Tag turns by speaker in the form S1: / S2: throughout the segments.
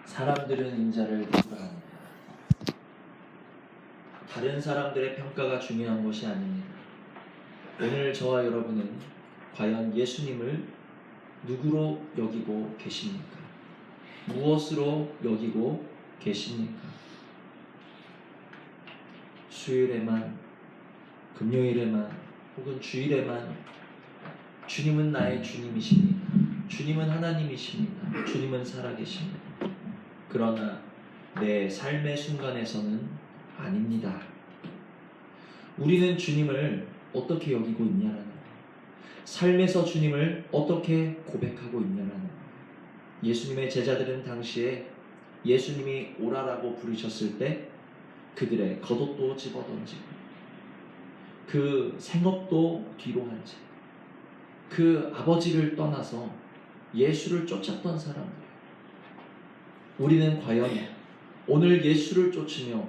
S1: 사람들은 인자를 누구라 하느냐. 다른 사람들의 평가가 중요한 것이 아닙니다. 오늘 저와 여러분은 과연 예수님을 누구로 여기고 계십니까? 무엇으로 여기고 계십니까? 수요일에만, 금요일에만, 혹은 주일에만 주님은 나의 주님이십니다. 주님은 하나님이십니다. 주님은 살아계십니다. 그러나 내 삶의 순간에서는 아닙니다. 우리는 주님을 어떻게 여기고 있냐라는 거예요. 삶에서 주님을 어떻게 고백하고 있냐라는 거예요. 예수님의 제자들은 당시에 예수님이 오라라고 부르셨을 때 그들의 겉옷도 집어던지고 그 생업도 뒤로 한 채 그 아버지를 떠나서 예수를 쫓았던 사람들이에요. 우리는 과연 오늘 예수를 쫓으며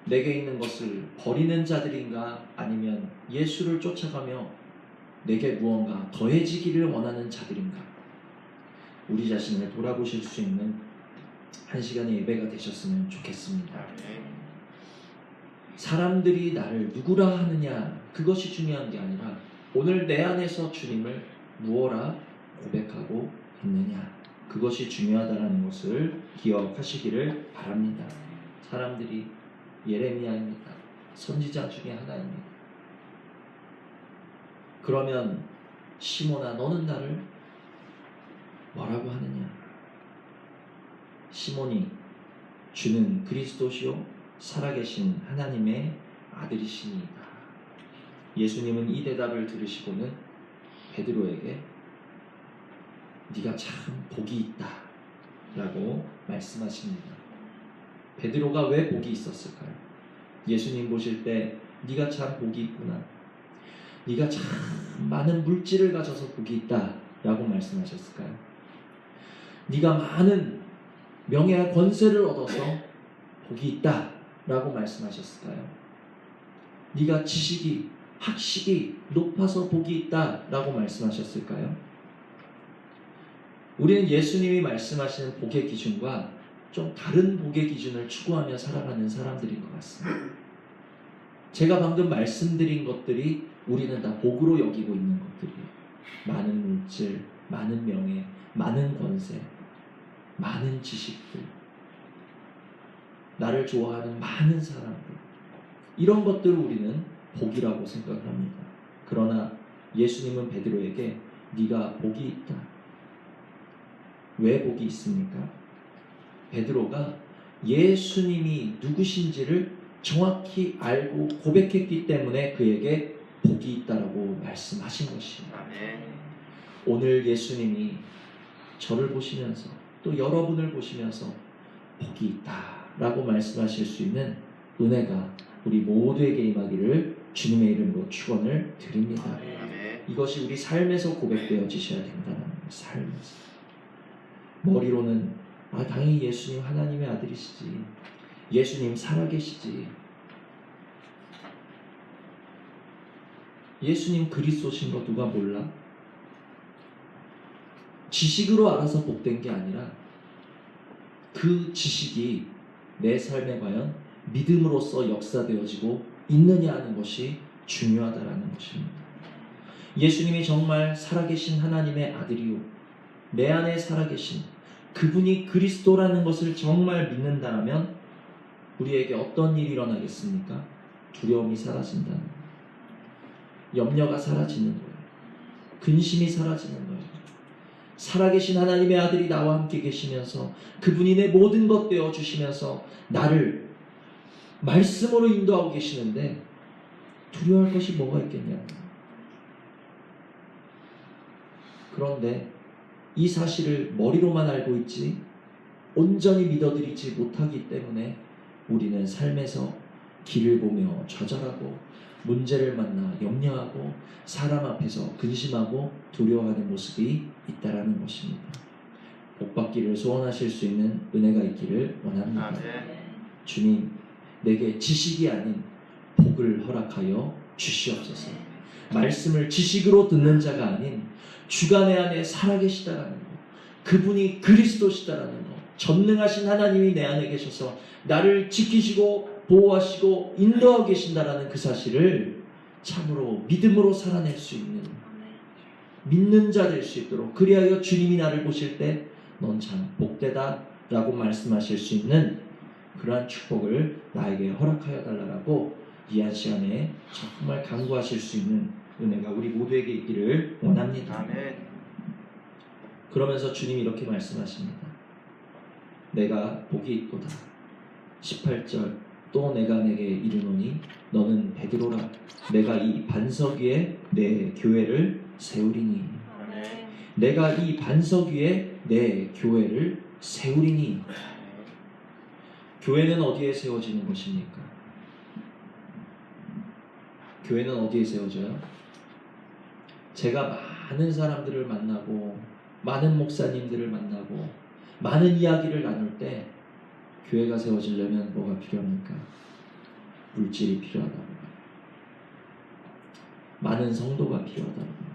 S1: 내게 있는 것을 버리는 자들인가, 아니면 예수를 쫓아가며 내게 무언가 더해지기를 원하는 자들인가? 우리 자신을 돌아보실 수 있는 한 시간의 예배가 되셨으면 좋겠습니다. 사람들이 나를 누구라 하느냐, 그것이 중요한 게 아니라 오늘 내 안에서 주님을 무엇라 고백하고 있느냐, 그것이 중요하다는 것을 기억하시기를 바랍니다. 사람들이 예레미야입니다. 선지자 중에 하나입니다. 그러면 시몬아, 너는 나를 뭐라고 하느냐? 시몬이 주는 그리스도시요 살아계신 하나님의 아들이시니이다. 예수님은 이 대답을 들으시고는 베드로에게 네가 참 복이 있다 라고 말씀하십니다. 베드로가 왜 복이 있었을까요? 예수님 보실 때 네가 참 복이 있구나, 네가 참 많은 물질을 가져서 복이 있다 라고 말씀하셨을까요? 네가 많은 명예와 권세를 얻어서 복이 있다 라고 말씀하셨을까요? 네가 지식이, 학식이 높아서 복이 있다 라고 말씀하셨을까요? 우리는 예수님이 말씀하시는 복의 기준과 좀 다른 복의 기준을 추구하며 살아가는 사람들인 것 같습니다. 제가 방금 말씀드린 것들이 우리는 다 복으로 여기고 있는 것들이에요. 많은 물질, 많은 명예, 많은 권세, 많은 지식들, 나를 좋아하는 많은 사람들, 이런 것들을 우리는 복이라고 생각을 합니다. 그러나 예수님은 베드로에게 네가 복이 있다. 왜 복이 있습니까? 베드로가 예수님이 누구신지를 정확히 알고 고백했기 때문에 그에게 복이 있다라고 말씀하신 것입니다. 오늘 예수님이 저를 보시면서 또 여러분을 보시면서 복이 있다라고 말씀하실 수 있는 은혜가 우리 모두에게 임하기를 주님의 이름으로 축원을 드립니다. 이것이 우리 삶에서 고백되어지셔야 된다는 거예요. 삶에서. 머리로는 당연히 예수님 하나님의 아들이시지, 예수님 살아계시지, 예수님 그리스도신 거 누가 몰라? 지식으로 알아서 복된 게 아니라 그 지식이 내 삶에 과연 믿음으로써 역사되어지고 있느냐 하는 것이 중요하다라는 것입니다. 예수님이 정말 살아계신 하나님의 아들이요 내 안에 살아계신 그분이 그리스도라는 것을 정말 믿는다면 우리에게 어떤 일이 일어나겠습니까? 두려움이 사라진다는 거예요. 염려가 사라지는 거예요. 근심이 사라지는 거예요. 살아계신 하나님의 아들이 나와 함께 계시면서 그분이 내 모든 것 되어주시면서 나를 말씀으로 인도하고 계시는데 두려워할 것이 뭐가 있겠냐고. 그런데 이 사실을 머리로만 알고 있지 온전히 믿어드리지 못하기 때문에 우리는 삶에서 길을 보며 좌절하고 문제를 만나 염려하고 사람 앞에서 근심하고 두려워하는 모습이 있다라는 것입니다. 복받기를 소원하실 수 있는 은혜가 있기를 원합니다. 주님, 내게 지식이 아닌 복을 허락하여 주시옵소서. 말씀을 지식으로 듣는 자가 아닌 주가 내 안에 살아계시다라는 것, 그분이 그리스도시다라는 것, 전능하신 하나님이 내 안에 계셔서 나를 지키시고 보호하시고 인도하고 계신다라는 그 사실을 참으로 믿음으로 살아낼 수 있는 믿는 자 될 수 있도록, 그리하여 주님이 나를 보실 때 넌 참 복되다 라고 말씀하실 수 있는 그러한 축복을 나에게 허락하여 달라라고 이 한 시간에 정말 간구하실 수 있는 은혜가 우리 모두에게 있기를 원합니다.
S2: 아멘.
S1: 그러면서 주님이 이렇게 말씀하십니다. 내가 복이 있도다. 18절, 또 내가 내게 이르노니 너는 베드로라. 내가 이 반석 위에 내 교회를 세우리니.
S2: 아멘.
S1: 내가 이 반석 위에 내 교회를 세우리니. 교회는 어디에 세워지는 것입니까? 교회는 어디에 세워져요? 제가 많은 사람들을 만나고 많은 목사님들을 만나고 많은 이야기를 나눌 때 교회가 세워지려면 뭐가 필요합니까? 물질이 필요하다고 봐요. 많은 성도가 필요하다고 봐요.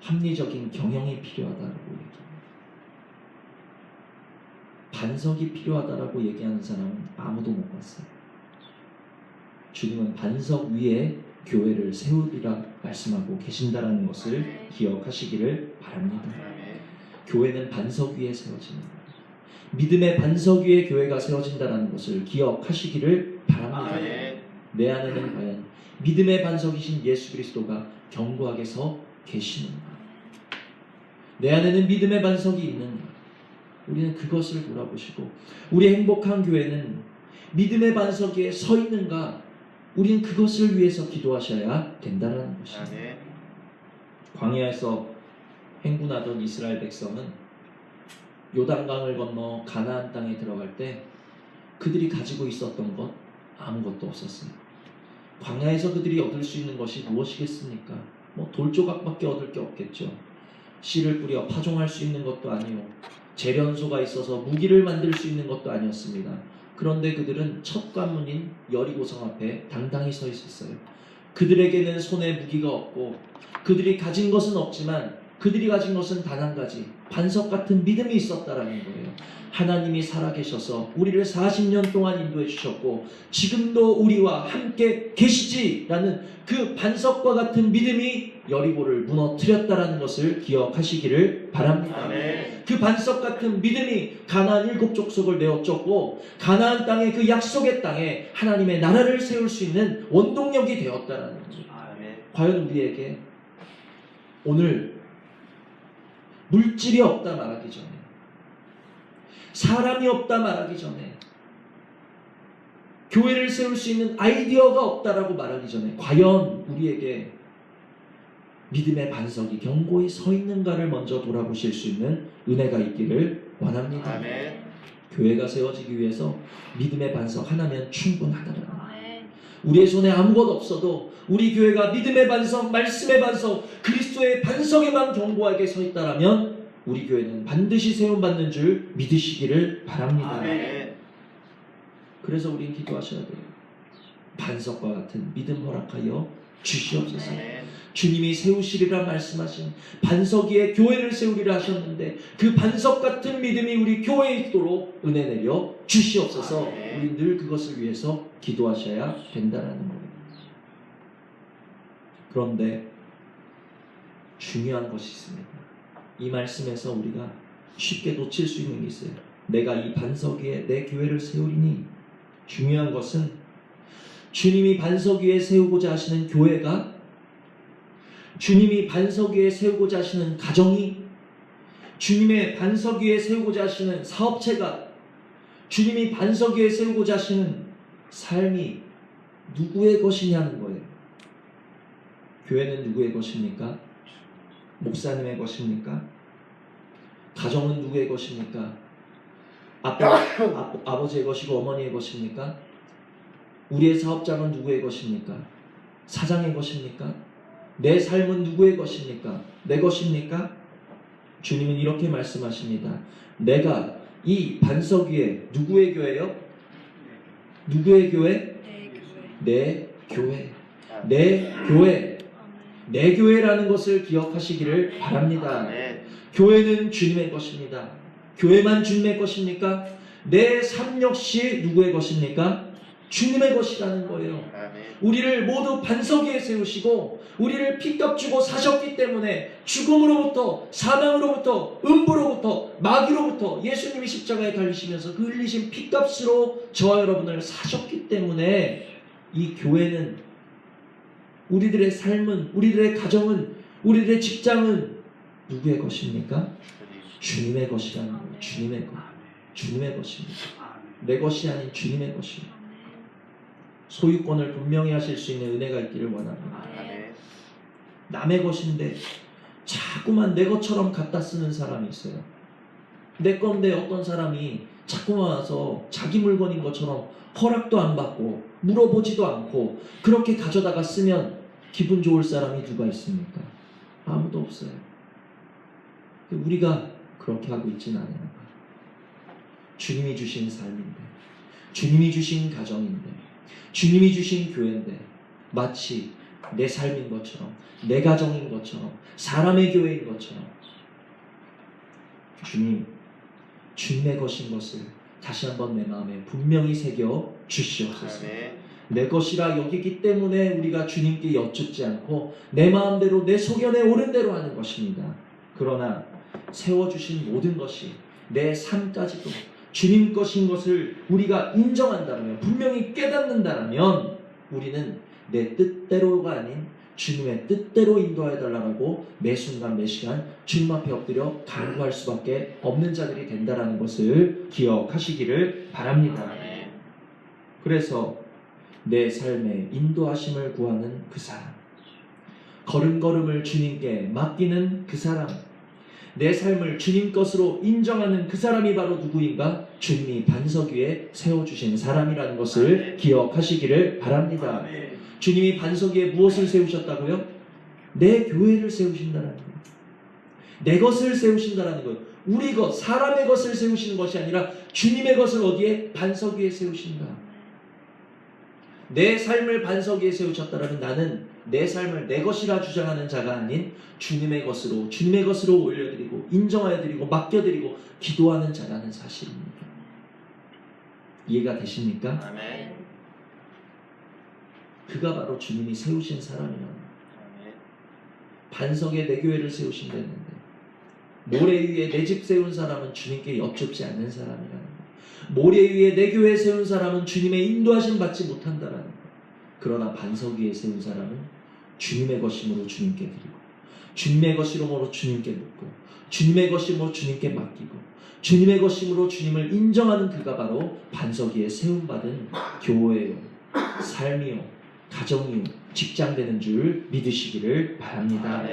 S1: 합리적인 경영이 필요하다고 얘기해요. 반석이 필요하다라고 얘기하는 사람은 아무도 못 봤어요. 주님은 반석 위에 교회를 세우리라 말씀하고 계신다라는 것을 기억하시기를 바랍니다. 교회는 반석 위에 세워지는 거예요. 믿음의 반석 위에 교회가 세워진다라는 것을 기억하시기를 바랍니다. 내 안에는 과연 믿음의 반석이신 예수 그리스도가 견고하게 서 계시는가? 내 안에는 믿음의 반석이 있는가? 우리는 그것을 돌아보시고, 우리 행복한 교회는 믿음의 반석 위에 서 있는가? 우리는 그것을 위해서 기도하셔야 된다는 것입니다. 광야에서 행군하던 이스라엘 백성은 요단강을 건너 가나안 땅에 들어갈 때 그들이 가지고 있었던 것 아무것도 없었어요. 광야에서 그들이 얻을 수 있는 것이 무엇이겠습니까? 돌조각밖에 얻을 게 없겠죠. 씨를 뿌려 파종할 수 있는 것도 아니요, 재련소가 있어서 무기를 만들 수 있는 것도 아니었습니다. 그런데 그들은 첫 관문인 여리고성 앞에 당당히 서 있었어요. 그들에게는 손에 무기가 없고 그들이 가진 것은 없지만 그들이 가진 것은 단 한 가지, 반석 같은 믿음이 있었다라는 거예요. 하나님이 살아계셔서 우리를 40년 동안 인도해 주셨고 지금도 우리와 함께 계시지라는 그 반석과 같은 믿음이 여리고를 무너뜨렸다라는 것을 기억하시기를 바랍니다.
S2: 아멘.
S1: 그 반석 같은 믿음이 가나안 7 족속을 내어쫓고 가나안 땅의 그 약속의 땅에 하나님의 나라를 세울 수 있는 원동력이 되었다라는 거죠. 과연 우리에게 오늘 물질이 없다 말하기 전에, 사람이 없다 말하기 전에, 교회를 세울 수 있는 아이디어가 없다라고 말하기 전에 과연 우리에게 믿음의 반석이 견고히 서 있는가를 먼저 돌아보실 수 있는 은혜가 있기를 원합니다.
S2: 아멘.
S1: 교회가 세워지기 위해서 믿음의 반석 하나면 충분하다라는 거예요. 우리의 손에 아무것도 없어도 우리 교회가 믿음의 반석, 말씀의 반석, 그리스도의 반석에만 견고하게 서 있다라면 우리 교회는 반드시 세움받는 줄 믿으시기를 바랍니다.
S2: 아멘.
S1: 그래서 우리는 기도하셔야 돼요. 반석과 같은 믿음 허락하여 주시옵소서.
S2: 아멘.
S1: 주님이 세우시리라 말씀하신 반석 위에 교회를 세우리라 하셨는데 그 반석 같은 믿음이 우리 교회에 있도록 은혜 내려 주시옵소서.
S2: 아멘.
S1: 우리 늘 그것을 위해서 기도하셔야 된다는 거예요. 그런데 중요한 것이 있습니다. 이 말씀에서 우리가 쉽게 놓칠 수 있는 게 있어요. 내가 이 반석 위에 내 교회를 세우리니. 중요한 것은 주님이 반석 위에 세우고자 하시는 교회가, 주님이 반석 위에 세우고자 하시는 가정이, 주님의 반석 위에 세우고자 하시는 사업체가, 주님이 반석 위에 세우고자 하시는 삶이 누구의 것이냐는 거예요. 교회는 누구의 것입니까? 목사님의 것입니까? 가정은 누구의 것입니까? 아버지의 것이고 어머니의 것입니까? 우리의 사업장은 누구의 것입니까? 사장의 것입니까? 내 삶은 누구의 것입니까? 내 것입니까? 주님은 이렇게 말씀하십니다. 내가 이 반석 위에, 누구의 교회요? 누구의 교회? 내 교회. 내 교회. 내 교회라는 것을 기억하시기를 바랍니다.
S2: 아멘.
S1: 교회는 주님의 것입니다. 교회만 주님의 것입니까? 내 삶 역시 누구의 것입니까? 주님의 것이라는 거예요.
S2: 아멘.
S1: 우리를 모두 반석 위에 세우시고 우리를 피값 주고 사셨기 때문에 죽음으로부터, 사망으로부터, 음부로부터, 마귀로부터 예수님이 십자가에 달리시면서 그 흘리신 피값으로 저와 여러분을 사셨기 때문에 이 교회는, 우리들의 삶은, 우리들의 가정은, 우리들의 직장은 누구의 것입니까? 주님의 것이라는 거예요. 주님의 것. 주님의 것입니다. 내 것이 아닌 주님의 것입니다. 소유권을 분명히 하실 수 있는 은혜가 있기를 원합니다.
S2: 아멘.
S1: 남의 것인데 자꾸만 내 것처럼 갖다 쓰는 사람이 있어요. 내 건데 어떤 사람이 자꾸만 와서 자기 물건인 것처럼 허락도 안 받고 물어보지도 않고 그렇게 가져다가 쓰면 기분 좋을 사람이 누가 있습니까? 아무도 없어요. 우리가 그렇게 하고 있지는 않아요. 주님이 주신 삶인데, 주님이 주신 가정인데, 주님이 주신 교회인데 마치 내 삶인 것처럼, 내 가정인 것처럼, 사람의 교회인 것처럼 주님의 것인 것을 다시 한번 내 마음에 분명히 새겨 주시옵소서. 내 것이라 여기기 때문에 우리가 주님께 여쭙지 않고 내 마음대로 내 소견에 옳은 대로 하는 것입니다. 그러나 세워주신 모든 것이 내 삶까지도 주님 것인 것을 우리가 인정한다면, 분명히 깨닫는다면 우리는 내 뜻대로가 아닌 주님의 뜻대로 인도해달라고 매 순간 매 시간 주님 앞에 엎드려 간구할 수밖에 없는 자들이 된다는 것을 기억하시기를 바랍니다. 그래서 내 삶에 인도하심을 구하는 그 사람, 걸음걸음을 주님께 맡기는 그 사람, 내 삶을 주님 것으로 인정하는 그 사람이 바로 누구인가? 주님이 반석 위에 세워주신 사람이라는 것을 기억하시기를 바랍니다. 주님이 반석 위에 무엇을 세우셨다고요? 내 교회를 세우신다는 거예요. 내 것을 세우신다는 거예요. 우리 것, 사람의 것을 세우시는 것이 아니라 주님의 것을 어디에? 반석 위에 세우신다. 내 삶을 반석 위에 세우셨다면 나는 내 삶을 내 것이라 주장하는 자가 아닌 주님의 것으로 올려드리고 인정하여드리고 맡겨드리고 기도하는 자라는 사실입니다. 이해가 되십니까?
S2: 아멘.
S1: 그가 바로 주님이 세우신 사람이라는 거예요. 반석에 내 교회를 세우신다는데 모래 위에 내 집 세운 사람은 주님께 여쭙지 않는 사람이라는 거예요. 모래 위에 내 교회 세운 사람은 주님의 인도하심 받지 못한다라는 거예요. 그러나 반석 위에 세운 사람은 주님의 것임으로 주님께 드리고, 주님의 것이므로 주님께 묻고, 주님의 것이므로 주님께 맡기고, 주님의 것이므로 주님을 인정하는 그가 바로 반석 위에 세움받은 교회요, 삶이요, 가정이요, 직장 되는 줄 믿으시기를 바랍니다.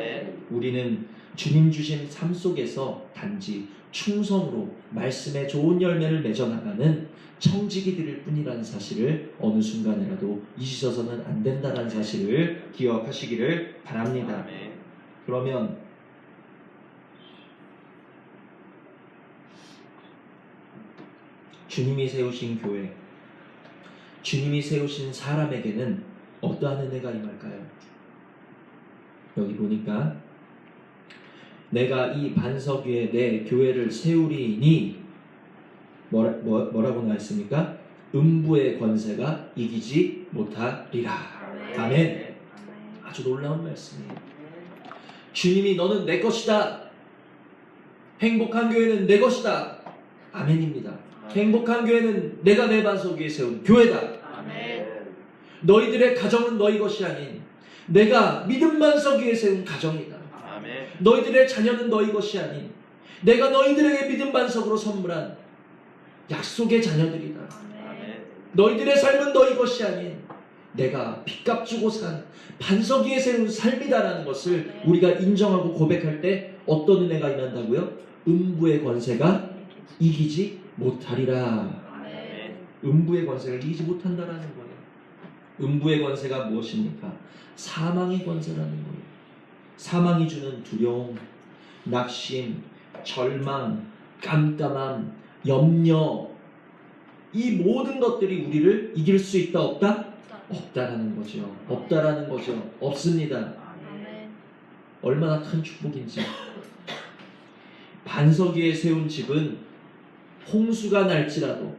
S1: 우리는 주님 주신 삶 속에서 단지 충성으로 말씀의 좋은 열매를 맺어나가는 청지기들일 뿐이라는 사실을 어느 순간이라도 잊으셔서는 안 된다는 사실을 기억하시기를 바랍니다. 그러면 주님이 세우신 교회, 주님이 세우신 사람에게는 어떠한 은혜가 임할까요? 여기 보니까 내가 이 반석 위에 내 교회를 세우리니 뭐라고 나와있습니까? 음부의 권세가 이기지 못하리라. 아멘. 아주 놀라운 말씀이에요. 주님이 너는 내 것이다. 행복한 교회는 내 것이다. 아멘입니다. 행복한 교회는 내가 내 반석 위에 세운 교회다.
S2: 아멘.
S1: 너희들의 가정은 너희 것이 아닌 내가 믿음 반석 위에 세운 가정이다.
S2: 아멘.
S1: 너희들의 자녀는 너희 것이 아닌 내가 너희들에게 믿음 반석으로 선물한 약속의 자녀들이다.
S2: 아멘.
S1: 너희들의 삶은 너희 것이 아닌 내가 빚값 주고 산 반석 위에 세운 삶이다라는 것을 우리가 인정하고 고백할 때 어떤 은혜가 임한다고요? 음부의 권세가 이기지 못하리라. 음부의 권세가 이기지 못한다라는 거예요. 음부의 권세가 무엇입니까? 사망의 권세라는 거예요. 사망이 주는 두려움, 낙심, 절망, 깜깜함, 염려, 이 모든 것들이 우리를 이길 수 있다 없다? 없다라는 거죠. 없다라는 거죠. 없습니다. 얼마나 큰 축복인지. 반석 위에 세운 집은 홍수가 날지라도,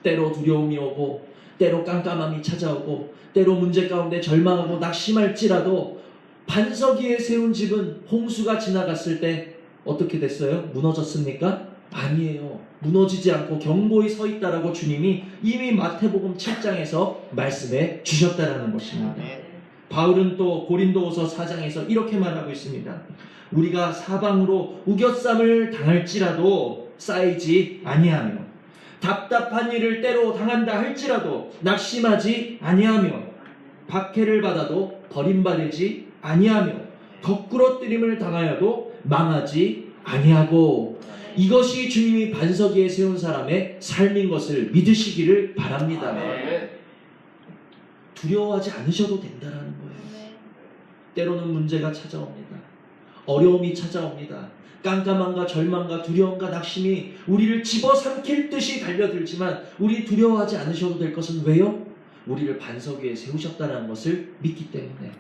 S1: 때로 두려움이 오고 때로 깜깜함이 찾아오고 때로 문제 가운데 절망하고 낙심할지라도, 반석 위에 세운 집은 홍수가 지나갔을 때 어떻게 됐어요? 무너졌습니까? 아니에요. 무너지지 않고 견고히 서 있다라고 주님이 이미 마태복음 7장에서 말씀해 주셨다라는 것입니다. 바울은 또 고린도후서 4장에서 이렇게 말하고 있습니다. 우리가 사방으로 우겨쌈을 당할지라도 쌓이지 아니하며, 답답한 일을 때로 당한다 할지라도 낙심하지 아니하며, 박해를 받아도 버림받지 아니하며, 거꾸러뜨림을 당하여도 망하지 아니하고, 이것이 주님이 반석 위에 세운 사람의 삶인 것을 믿으시기를 바랍니다. 두려워하지 않으셔도 된다라는 거예요. 때로는 문제가 찾아옵니다. 어려움이 찾아옵니다. 깜깜함과 절망과 두려움과 낙심이 우리를 집어삼킬 듯이 달려들지만 우리 두려워하지 않으셔도 될 것은 왜요? 우리를 반석 위에 세우셨다는 것을 믿기 때문에.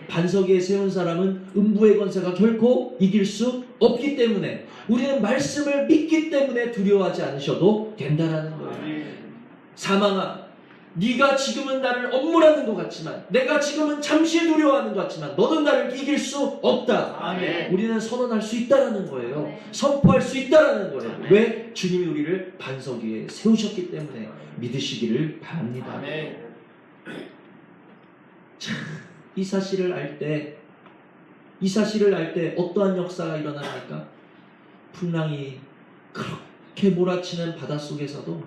S1: 반석 위에 세운 사람은 음부의 권세가 결코 이길 수 없기 때문에, 우리는 말씀을 믿기 때문에 두려워하지 않으셔도 된다는 거예요. 사망아, 네가 지금은 나를 엄물하는 것 같지만, 내가 지금은 잠시 두려워하는 것 같지만 너는 나를 이길 수 없다. 아멘. 우리는 선언할 수 있다라는 거예요. 네. 선포할 수 있다라는 거예요. 아멘. 왜? 주님이 우리를 반석 위에 세우셨기 때문에 믿으시기를 바랍니다. 아멘. 참, 이 사실을 알 때 어떠한 역사가 일어납니까? 풍랑이 그렇게 몰아치는 바닷속에서도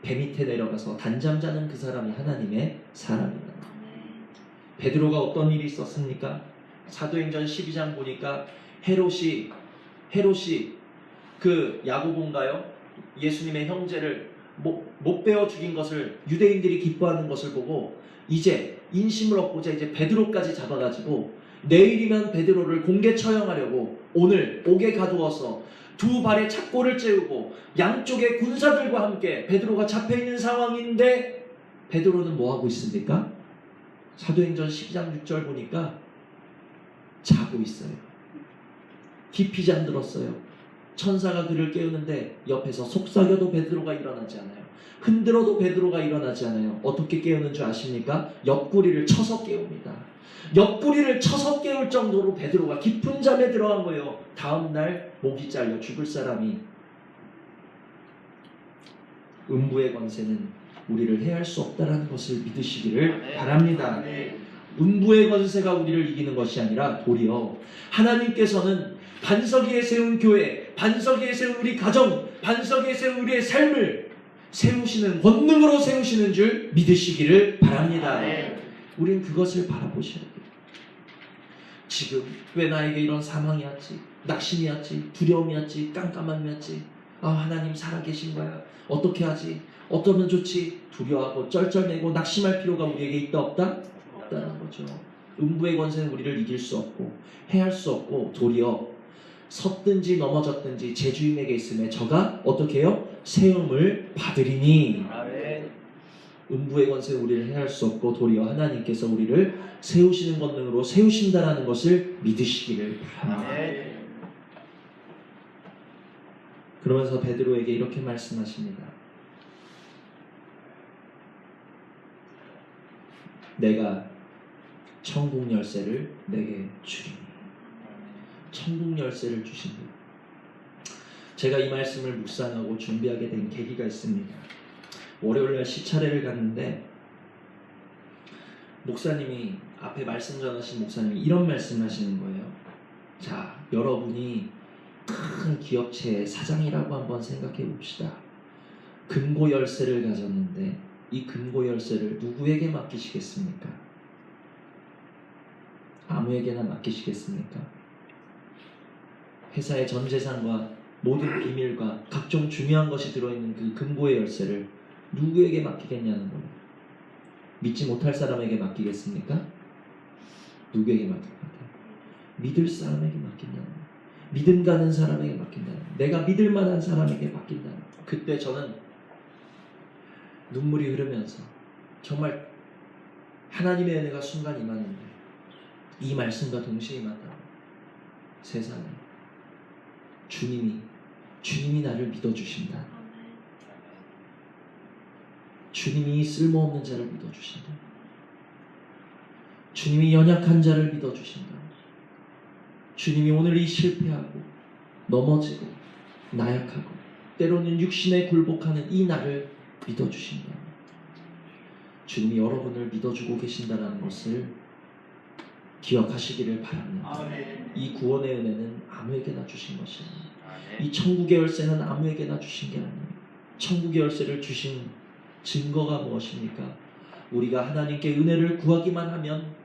S1: 배 밑에 내려가서 단잠 자는 그 사람이 하나님의 사람입니다. 베드로가 어떤 일이 있었습니까? 사도행전 12장 보니까 헤롯이 그 야고보인가요? 예수님의 형제를 못 베어 죽인 것을 유대인들이 기뻐하는 것을 보고 이제 인심을 얻고자 이제 베드로까지 잡아가지고 내일이면 베드로를 공개 처형하려고 오늘 옥에 가두어서 두 발에 착고를 째우고 양쪽에 군사들과 함께 베드로가 잡혀있는 상황인데, 베드로는 뭐하고 있습니까? 사도행전 12장 6절 보니까 자고 있어요. 깊이 잠들었어요. 천사가 그를 깨우는데 옆에서 속삭여도 베드로가 일어나지 않아요. 흔들어도 베드로가 일어나지 않아요. 어떻게 깨우는 줄 아십니까? 옆구리를 쳐서 깨웁니다. 옆구리를 쳐서 깨울 정도로 베드로가 깊은 잠에 들어간 거예요. 다음날 목이 잘려 죽을 사람이. 음부의 권세는 우리를 해할 수 없다는 것을 믿으시기를 바랍니다. 음부의 권세가 우리를 이기는 것이 아니라 도리어 하나님께서는 반석 위에 세운 교회, 반석 위에 세운 우리 가정, 반석 위에 세운 우리의 삶을 세우시는, 권능으로 세우시는 줄 믿으시기를 바랍니다. 우린 그것을 바라보셔야 돼요. 지금 왜 나에게 이런 사망이 왔지, 낙심이 왔지, 두려움이 왔지, 깜깜함이 왔지, 하나님 살아계신 거야, 어떻게 하지, 어쩌면 좋지, 두려워하고 쩔쩔매고 낙심할 필요가 우리에게 있다 없다? 없다는 거죠. 음부의 권세는 우리를 이길 수 없고 해할 수 없고, 도리어 섰든지 넘어졌든지 제 주인에게 있음에 저가 어떻게 해요? 세움을 받으리니. 음부의 권세는 우리를 해할 수 없고 도리어 하나님께서 우리를 세우시는 권능으로 세우신다라는 것을 믿으시기를 바랍니다. 그러면서 베드로에게 이렇게 말씀하십니다. 내가 천국 열쇠를 내게 주리니. 천국 열쇠를 주신다. 제가 이 말씀을 묵상하고 준비하게 된 계기가 있습니다. 월요일날 시차례를 갔는데 목사님이, 앞에 말씀 전하신 목사님이 이런 말씀을 하시는 거예요. 자, 여러분이 큰 기업체의 사장이라고 한번 생각해 봅시다. 금고 열쇠를 가졌는데 이 금고 열쇠를 누구에게 맡기시겠습니까? 아무에게나 맡기시겠습니까? 회사의 전 재산과 모든 비밀과 각종 중요한 것이 들어있는 그 금고의 열쇠를 누구에게 맡기겠냐는 거예요. 믿지 못할 사람에게 맡기겠습니까? 누구에게 맡깁니까? 믿을 사람에게 맡긴다는 거예요. 믿음 가는 사람에게 맡긴다는 거예요. 내가 믿을 만한 사람에게 맡긴다는 거예요. 그때 저는 눈물이 흐르면서 정말 하나님의 은혜가 순간 임하는데 이 말씀과 동시에 임한다. 세상에 주님이 나를 믿어주신다. 주님이 쓸모없는 자를 믿어주신다. 주님이 연약한 자를 믿어주신다. 주님이 오늘 이 실패하고 넘어지고 나약하고 때로는 육신에 굴복하는 이 나를 믿어주신다. 주님이 여러분을 믿어주고 계신다는 것을 기억하시기를 바랍니다. 이 구원의 은혜는 아무에게나 주신 것이 아닙니다. 이 천국의 열쇠는 아무에게나 주신 게 아닙니다. 천국의 열쇠를 주신 증거가 무엇입니까? 우리가 하나님께 은혜를 구하기만 하면,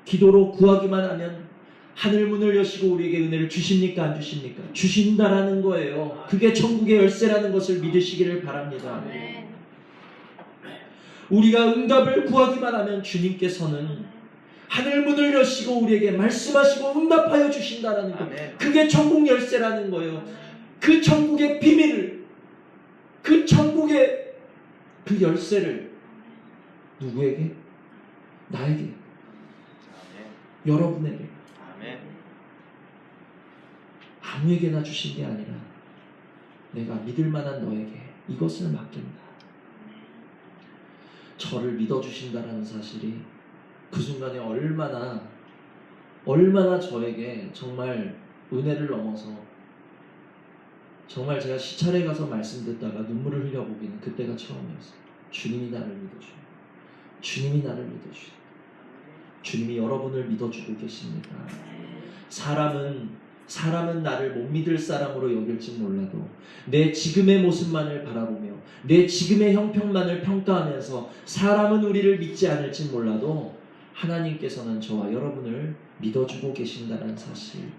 S1: 기도로 구하기만 하면 하늘 문을 여시고 우리에게 은혜를 주십니까? 안 주십니까? 주신다라는 거예요. 그게 천국의 열쇠라는 것을 믿으시기를 바랍니다. 우리가 응답을 구하기만 하면 주님께서는 하늘 문을 여시고 우리에게 말씀하시고 응답하여 주신다라는 것. 그게 천국 열쇠라는 거예요. 그 천국의 비밀을, 그 천국의 그 열쇠를 누구에게? 나에게, 여러분에게, 아무에게나 주신 게 아니라 내가 믿을 만한 너에게 이것을 맡긴다. 저를 믿어주신다라는 사실이 그 순간에 얼마나 저에게 정말 은혜를 넘어서, 정말 제가 시찰에 가서 말씀 듣다가 눈물을 흘려보기는 그때가 처음이었어요. 주님이 나를 믿어주셔. 주님이 나를 믿어주셔. 주님이 여러분을 믿어주고 계십니다. 사람은 나를 못 믿을 사람으로 여길지 몰라도 내 지금의 모습만을 바라보며 내 지금의 형편만을 평가하면서 사람은 우리를 믿지 않을지 몰라도 하나님께서는 저와 여러분을 믿어주고 계신다는 사실,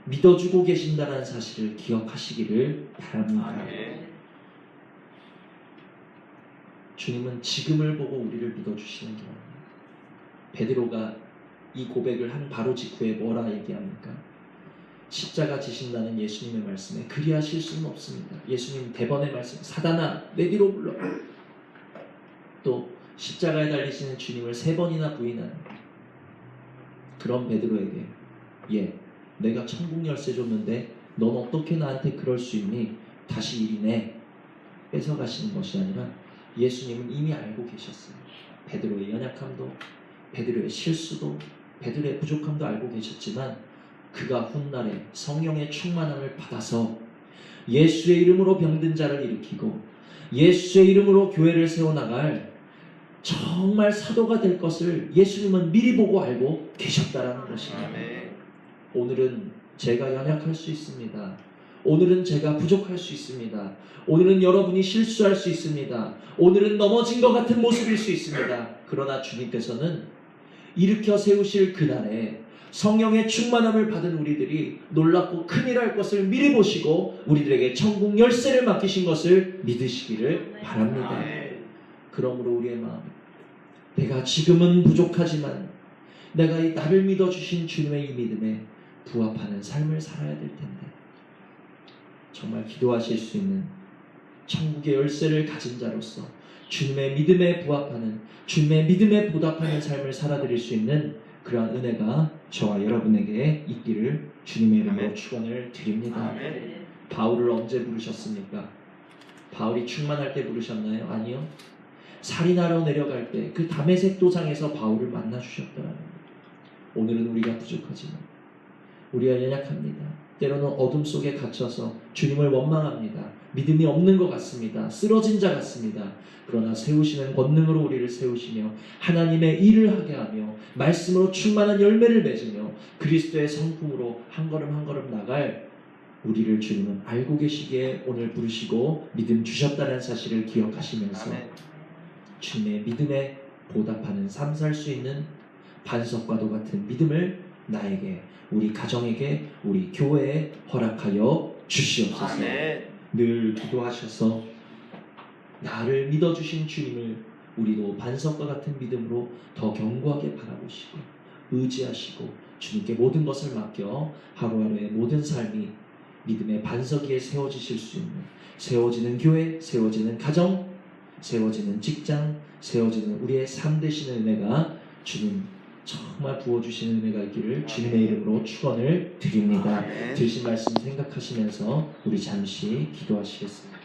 S1: 믿어주고 계신다는 사실을 기억하시기를 바랍니다. 주님은 지금을 보고 우리를 믿어주시는 게 아닙니다. 베드로가 이 고백을 한 바로 직후에 뭐라 얘기합니까? 십자가 지신다는 예수님의 말씀에 그리하실 수는 없습니다. 예수님 대번의 말씀, 사단아 내 뒤로 물러. 또 십자가에 달리시는 주님을 3번이나 부인하는 그런 베드로에게, 내가 천국 열쇠 줬는데 넌 어떻게 나한테 그럴 수 있니? 다시 이리 내. 뺏어가시는 것이 아니라 예수님은 이미 알고 계셨어요. 베드로의 연약함도, 베드로의 실수도, 베드로의 부족함도 알고 계셨지만 그가 훗날에 성령의 충만함을 받아서 예수의 이름으로 병든 자를 일으키고 예수의 이름으로 교회를 세워나갈 정말 사도가 될 것을 예수님은 미리 보고 알고 계셨다라는 것입니다. 오늘은 제가 연약할 수 있습니다. 오늘은 제가 부족할 수 있습니다. 오늘은 여러분이 실수할 수 있습니다. 오늘은 넘어진 것 같은 모습일 수 있습니다. 그러나 주님께서는 일으켜 세우실 그날에 성령의 충만함을 받은 우리들이 놀랍고 큰일 할 것을 미리 보시고 우리들에게 천국 열쇠를 맡기신 것을 믿으시기를 바랍니다. 그러므로 우리의 마음, 내가 지금은 부족하지만 내가 나를 믿어주신 주님의 이 믿음에 부합하는 삶을 살아야 될 텐데, 정말 기도하실 수 있는 천국의 열쇠를 가진 자로서 주님의 믿음에 부합하는, 주님의 믿음에 보답하는 삶을 살아드릴 수 있는 그러한 은혜가 저와 여러분에게 있기를 주님의 이름으로 축원을 드립니다. 바울을 언제 부르셨습니까? 바울이 충만할 때 부르셨나요? 아니요. 살인하러 내려갈 때 그 다메섹 도상에서 바울을 만나 주셨더라는 거예요. 오늘은 우리가 부족하지만, 우리가 연약합니다. 때로는 어둠 속에 갇혀서 주님을 원망합니다. 믿음이 없는 것 같습니다. 쓰러진 자 같습니다. 그러나 세우시는 권능으로 우리를 세우시며 하나님의 일을 하게 하며 말씀으로 충만한 열매를 맺으며 그리스도의 성품으로 한 걸음 한 걸음 나갈 우리를 주님은 알고 계시기에 오늘 부르시고 믿음 주셨다는 사실을 기억하시면서 주님의 믿음에 보답하는 삶 살 수 있는 반석과도 같은 믿음을 나에게, 우리 가정에게, 우리 교회에 허락하여 주시옵소서. 늘 기도하셔서 나를 믿어주신 주님을 우리도 반석과 같은 믿음으로 더 견고하게 바라보시고 의지하시고 주님께 모든 것을 맡겨 하루하루의 모든 삶이 믿음의 반석 위에 세워지실 수 있는, 세워지는 교회, 세워지는 가정, 세워지는 직장, 세워지는 우리의 삶 되시는 은혜가 주님 정말 부어주시는 은혜가 있기를 주님의 이름으로 축원을 드립니다.
S2: 아멘.
S1: 들으신 말씀 생각하시면서 우리 잠시 기도하시겠습니다.